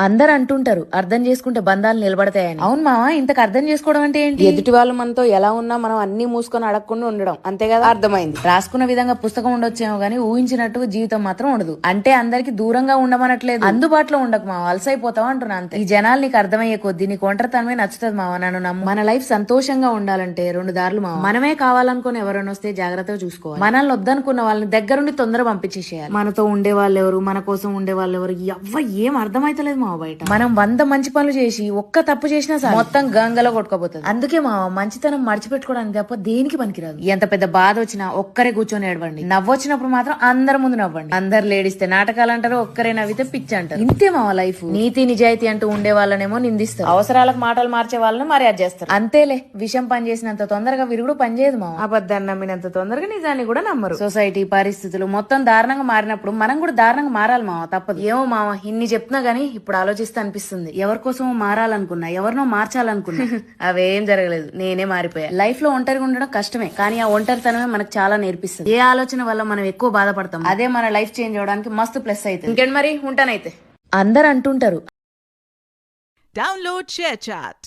అందరు అంటుంటారు అర్థం చేసుకుంటే బంధాలు నిలబడతాయని. అవును మావా, ఇంతకు అర్థం చేసుకోవడం అంటే ఏంటి? ఎదుటి వాళ్ళు మనతో ఎలా ఉన్నా మనం అన్ని మూసుకొని అడగకుండా ఉండడం, అంతే కదా? అర్థమైంది. రాసుకున్న విధంగా పుస్తకం ఉండొచ్చేమో గానీ ఊహించినట్టు జీవితం మాత్రం ఉండదు. అంటే అందరికి దూరంగా ఉండమనట్లేదు, అందుబాటులో ఉండకు మావా, అలసైపోతావా అంటున్నా అంతే. ఈ జనాలు నీకు అర్థమయ్యే కొద్దీ నీకు ఒంటరితనమే నచ్చుతుంది మావా, నన్ను నమ్ము. మన లైఫ్ సంతోషంగా ఉండాలంటే 2 దారులు మావా. మనమే కావాలనుకుని ఎవరైనా వస్తే జాగ్రత్తగా చూసుకోవాలి. మనల్ని వద్దనుకున్న వాళ్ళని దగ్గరుండి తొందర పంపించేసేయాలి. మనతో ఉండే వాళ్ళు ఎవరు, మన కోసం ఉండే వాళ్ళు ఎవరు, ఏం అర్థమైతలేదు మావా. బయట మనం 100 మంచి పనులు చేసి ఒక్క తప్పు చేసినా సరే మొత్తం గంగలో కొట్టుకోపోతుంది. అందుకే మా మంచితనం మర్చిపెట్టుకోవడానికి తప్ప దేనికి పనికిరాదు. ఎంత పెద్ద బాధ వచ్చినా ఒక్కరే కూర్చొని ఏడవండి. నవ్వొచ్చినప్పుడు మాత్రం అందరి ముందు నవ్వండి. అందరు లేడిస్తే నాటకాలు అంటారు, ఒక్కరే నవ్వితే పిచ్చి అంటారు. ఇంతే మా లైఫ్. నీతి నిజాయితీ అంటూ ఉండే వాళ్ళనేమో నిందిస్తారు, అవసరాలకు మాటలు మార్చే వాళ్ళని మర్యాద చేస్తారు. అంతేలే, విషం పని చేసినంత తొందరగా విరుగుడు పనిచేయదు మా. అబద్ధాన్ని నమ్మినంత తొందరగా నిజాన్ని కూడా నమ్మరు. సొసైటీ పరిస్థితులు మొత్తం దారుణంగా మారినప్పుడు మనం కూడా దారుణంగా మారాలి మావ, తప్పదు. ఏమో మావ, ఇన్ని చెప్తున్నా గానీ ఇప్పుడు ఆలోచిస్తే అనిపిస్తుంది, ఎవరి కోసమో మారాలనుకున్నా, ఎవరినో మార్చాలనుకున్నా అవేం జరగలేదు, నేనే మారిపోయా. లైఫ్ లో ఒంటరిగా ఉండడం కష్టమే, కానీ ఆ ఒంటరితనమే మనకు చాలా నేర్పిస్తుంది. ఏ ఆలోచన వల్ల మనం ఎక్కువ బాధపడతాం, అదే మన లైఫ్ చేంజ్ అవడానికి మస్తు ప్లస్ అయితే. ఇంకేంటి మరి, ఉంటానైతే. అందరు అంటుంటారు Download ShareChat.